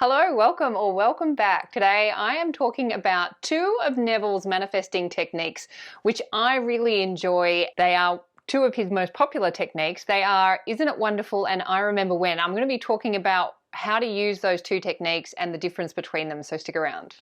Hello, welcome or welcome back. Today I am talking about two of Neville's manifesting techniques, which I really enjoy. They are two of his most popular techniques. They are Isn't It Wonderful and I Remember When. I'm going to be talking about how to use those two techniques and the difference between them, so stick around.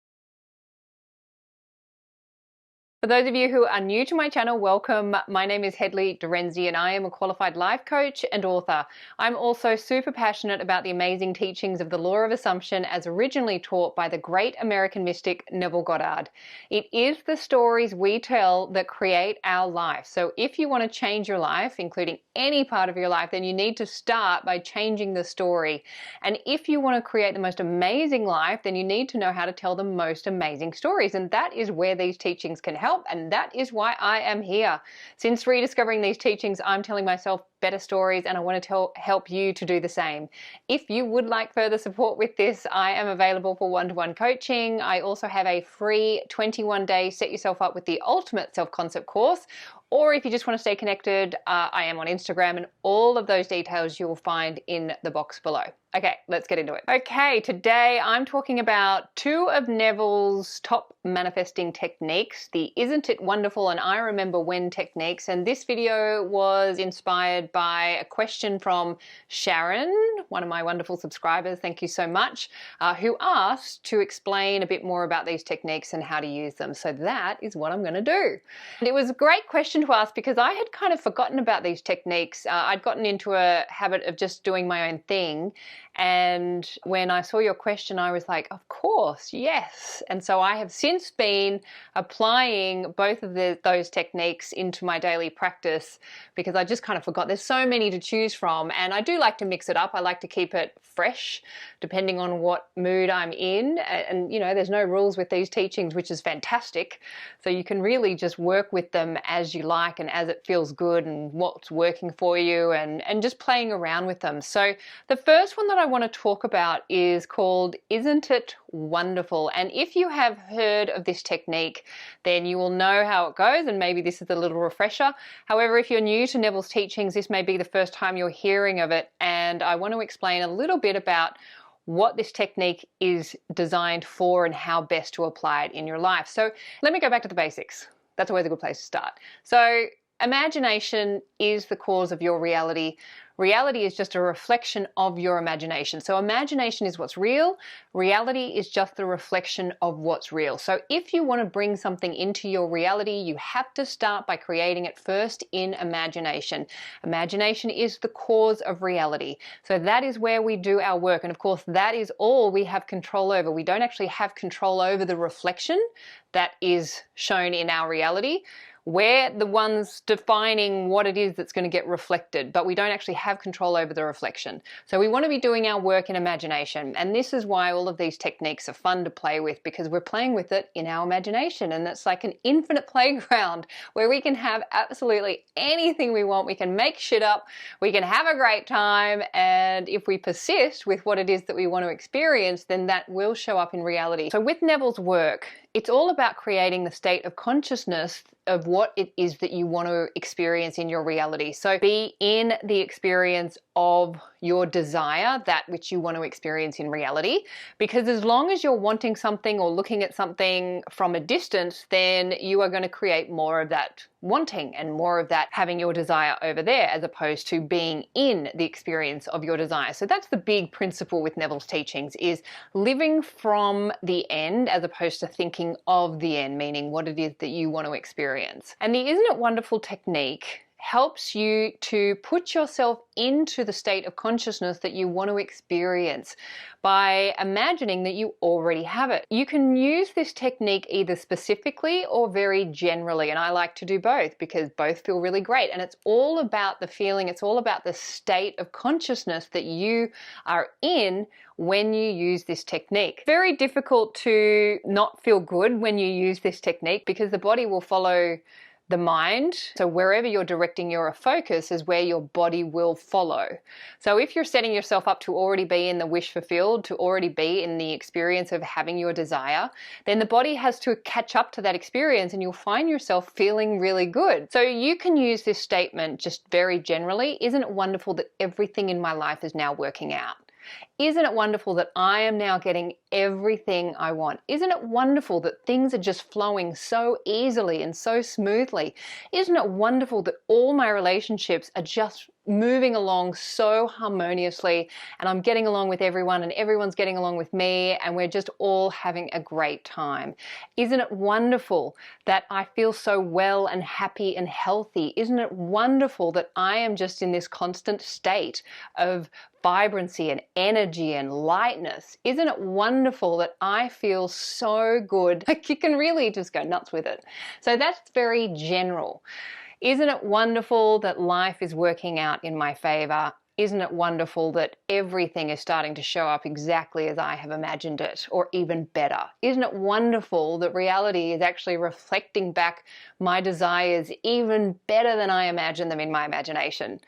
For those of you who are new to my channel, welcome. My name is Hedley Derenzie and I am a qualified life coach and author. I'm also super passionate about the amazing teachings of the law of assumption as originally taught by the great American mystic Neville Goddard. It is the stories we tell that create our life. So if you want to change your life, including any part of your life, then you need to start by changing the story. And if you want to create the most amazing life, then you need to know how to tell the most amazing stories. And that is where these teachings can help. And that is why I am here. Since rediscovering these teachings, I'm telling myself better stories and I want to help you to do the same. If you would like further support with this, I am available for one-to-one coaching. I also have a free 21-day Set Yourself Up with the Ultimate Self-Concept course. Or if you just want to stay connected, I am on Instagram, and all of those details you will find in the box below. Okay, let's get into it. Okay, today I'm talking about two of Neville's top manifesting techniques, the Isn't It Wonderful and I Remember When techniques. And this video was inspired by a question from Sharon, one of my wonderful subscribers, thank you so much, who asked to explain a bit more about these techniques and how to use them. So that is what I'm going to do. And it was a great question to ask because I had kind of forgotten about these techniques. I'd gotten into a habit of just doing my own thing. And when I saw your question, I was like, of course, yes. And so I have since been applying both of those techniques into my daily practice because I just kind of forgot. There's so many to choose from. And I do like to mix it up. I like to keep it fresh depending on what mood I'm in. And you know, there's no rules with these teachings, which is fantastic. So you can really just work with them as you like and as it feels good and what's working for you and just playing around with them. So the first one that I want to talk about is called Isn't It Wonderful? And if you have heard of this technique, then you will know how it goes, and maybe this is a little refresher. However, if you're new to Neville's teachings, this may be the first time you're hearing of it, and I want to explain a little bit about what this technique is designed for and how best to apply it in your life. So let me go back to the basics. That's always a good place to start. So imagination is the cause of your reality. Reality is just a reflection of your imagination. So imagination is what's real. Reality is just the reflection of what's real. So if you want to bring something into your reality, you have to start by creating it first in imagination. Imagination is the cause of reality. So that is where we do our work. And of course, that is all we have control over. We don't actually have control over the reflection that is shown in our reality. We're the ones defining what it is that's going to get reflected, but we don't actually have control over the reflection. So we want to be doing our work in imagination. And this is why all of these techniques are fun to play with, because we're playing with it in our imagination. And it's like an infinite playground where we can have absolutely anything we want. We can make shit up. We can have a great time. And if we persist with what it is that we want to experience, then that will show up in reality. So with Neville's work, it's all about creating the state of consciousness of what it is that you want to experience in your reality. So be in the experience of your desire, that which you want to experience in reality. Because as long as you're wanting something or looking at something from a distance, then you are going to create more of that wanting and more of that having your desire over there, as opposed to being in the experience of your desire. So that's the big principle with Neville's teachings, is living from the end as opposed to thinking of the end, meaning what it is that you want to experience. And the Isn't It Wonderful technique helps you to put yourself into the state of consciousness that you want to experience by imagining that you already have it. You can use this technique either specifically or very generally, and I like to do both because both feel really great. And it's all about the feeling, it's all about the state of consciousness that you are in when you use this technique. Very difficult to not feel good when you use this technique because the body will follow the mind. So wherever you're directing your focus is where your body will follow. So if you're setting yourself up to already be in the wish fulfilled, to already be in the experience of having your desire, then the body has to catch up to that experience and you'll find yourself feeling really good. So you can use this statement just very generally. Isn't it wonderful that everything in my life is now working out? Isn't it wonderful that I am now getting everything I want? Isn't it wonderful that things are just flowing so easily and so smoothly? Isn't it wonderful that all my relationships are just moving along so harmoniously, and I'm getting along with everyone and everyone's getting along with me, and we're just all having a great time? Isn't it wonderful that I feel so well and happy and healthy? Isn't it wonderful that I am just in this constant state of vibrancy and energy and lightness? Isn't it wonderful that I feel so good? Like, you can really just go nuts with it. So that's very general. Isn't it wonderful that life is working out in my favor? Isn't it wonderful that everything is starting to show up exactly as I have imagined it, or even better? Isn't it wonderful that reality is actually reflecting back my desires even better than I imagined them in my imagination?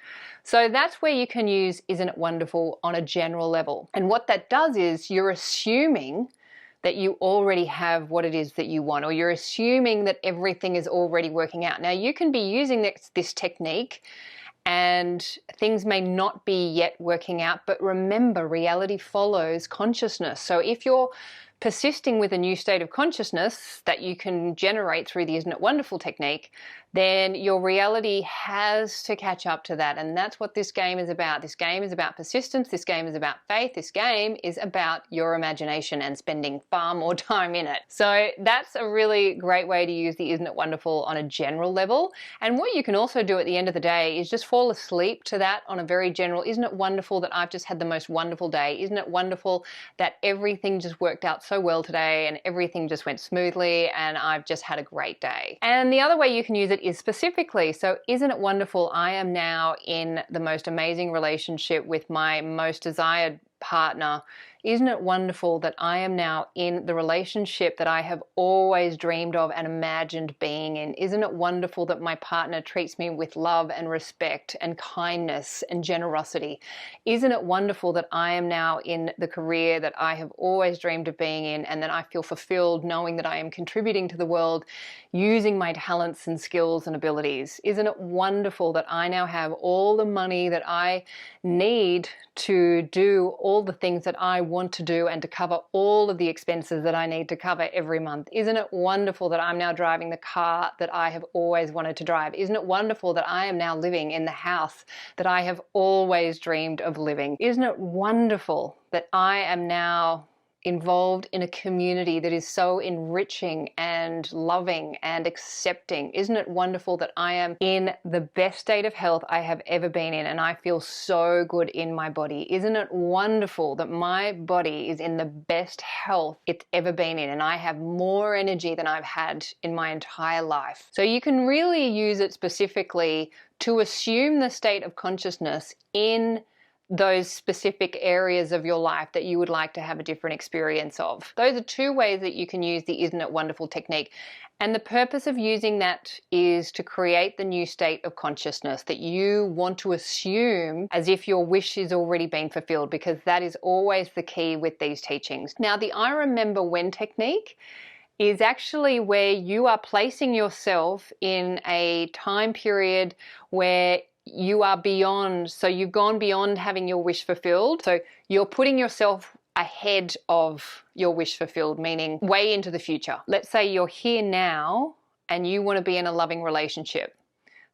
So that's where you can use isn't it wonderful on a general level. And what that does is you're assuming that you already have what it is that you want, or you're assuming that everything is already working out. Now, you can be using this technique and things may not be yet working out, but remember, reality follows consciousness. So if you're persisting with a new state of consciousness that you can generate through the Isn't It Wonderful technique, then your reality has to catch up to that. And that's what this game is about. This game is about persistence. This game is about faith. This game is about your imagination and spending far more time in it. So that's a really great way to use the Isn't It Wonderful on a general level. And what you can also do at the end of the day is just fall asleep to that on a very general, isn't it wonderful that I've just had the most wonderful day? Isn't it wonderful that everything just worked out so well today and everything just went smoothly and I've just had a great day? And the other way you can use it is specifically, so isn't it wonderful I am now in the most amazing relationship with my most desired partner? Isn't it wonderful that I am now in the relationship that I have always dreamed of and imagined being in? Isn't it wonderful that my partner treats me with love and respect and kindness and generosity? Isn't it wonderful that I am now in the career that I have always dreamed of being in, and that I feel fulfilled knowing that I am contributing to the world using my talents and skills and abilities? Isn't it wonderful that I now have all the money that I need to do all the things that I want to do and to cover all of the expenses that I need to cover every month? Isn't it wonderful that I'm now driving the car that I have always wanted to drive? Isn't it wonderful that I am now living in the house that I have always dreamed of living? Isn't it wonderful that I am now involved in a community that is so enriching and loving and accepting? Isn't it wonderful that I am in the best state of health I have ever been in and I feel so good in my body? Isn't it wonderful that my body is in the best health it's ever been in and I have more energy than I've had in my entire life? So you can really use it specifically to assume the state of consciousness in those specific areas of your life that you would like to have a different experience of. Those are two ways that you can use the Isn't It Wonderful technique. And the purpose of using that is to create the new state of consciousness that you want to assume as if your wish has already been fulfilled, because that is always the key with these teachings. Now, the I remember when technique is actually where you are placing yourself in a time period where you are beyond, so you've gone beyond having your wish fulfilled. So you're putting yourself ahead of your wish fulfilled, meaning way into the future. Let's say you're here now and you want to be in a loving relationship.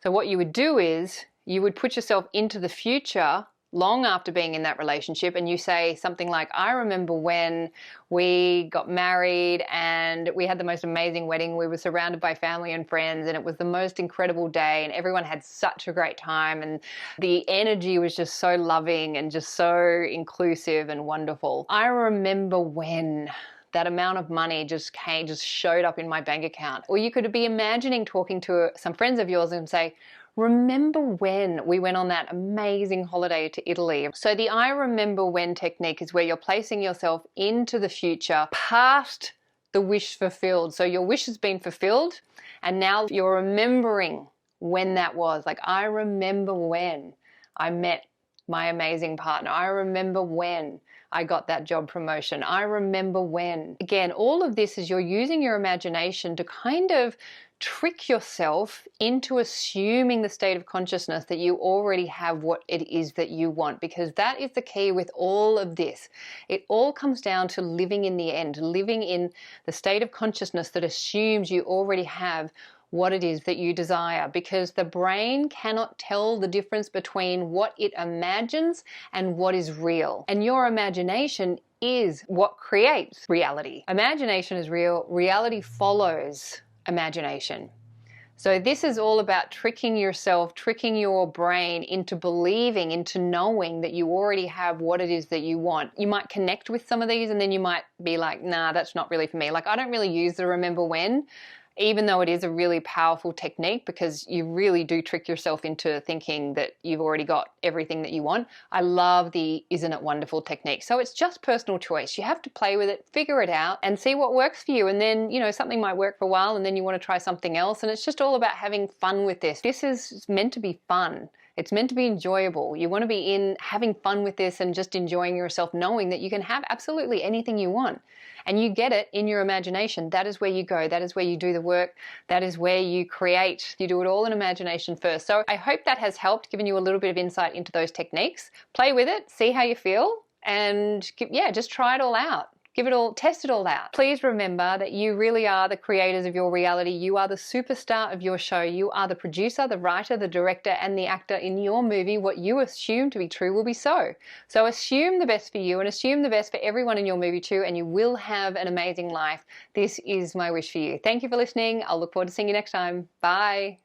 So what you would do is you would put yourself into the future long after being in that relationship, and you say something like, I remember when we got married and we had the most amazing wedding. We were surrounded by family and friends and it was the most incredible day and everyone had such a great time and the energy was just so loving and just so inclusive and wonderful. I remember when that amount of money just showed up in my bank account. Or you could be imagining talking to some friends of yours and say, remember when we went on that amazing holiday to Italy? So the I remember when technique is where you're placing yourself into the future past the wish fulfilled. So your wish has been fulfilled and now you're remembering when that was. Like, I remember when I met my amazing partner. I remember when I got that job promotion. I remember when. Again, all of this is you're using your imagination to kind of trick yourself into assuming the state of consciousness that you already have what it is that you want, because that is the key with all of this. It all comes down to living in the end, living in the state of consciousness that assumes you already have what it is that you desire, because the brain cannot tell the difference between what it imagines and what is real. And your imagination is what creates reality. Imagination is real, reality follows imagination. So this is all about tricking yourself, tricking your brain into believing, into knowing that you already have what it is that you want. You might connect with some of these and then you might be like, nah, that's not really for me. Like, I don't really use the remember when, even though it is a really powerful technique, because you really do trick yourself into thinking that you've already got everything that you want. I love the isn't it wonderful technique. So it's just personal choice. You have to play with it, figure it out, and see what works for you. And then, you know, something might work for a while and then you want to try something else. And it's just all about having fun with this. This is meant to be fun. It's meant to be enjoyable. You want to be in having fun with this and just enjoying yourself, knowing that you can have absolutely anything you want. And you get it in your imagination. That is where you go. That is where you do the work. That is where you create. You do it all in imagination first. So I hope that has helped, given you a little bit of insight into those techniques. Play with it, see how you feel, and yeah, just try it all out. Give it all, test it all out. Please remember that you really are the creators of your reality. You are the superstar of your show. You are the producer, the writer, the director, and the actor in your movie. What you assume to be true will be so. So assume the best for you and assume the best for everyone in your movie too, and you will have an amazing life. This is my wish for you. Thank you for listening. I'll look forward to seeing you next time. Bye.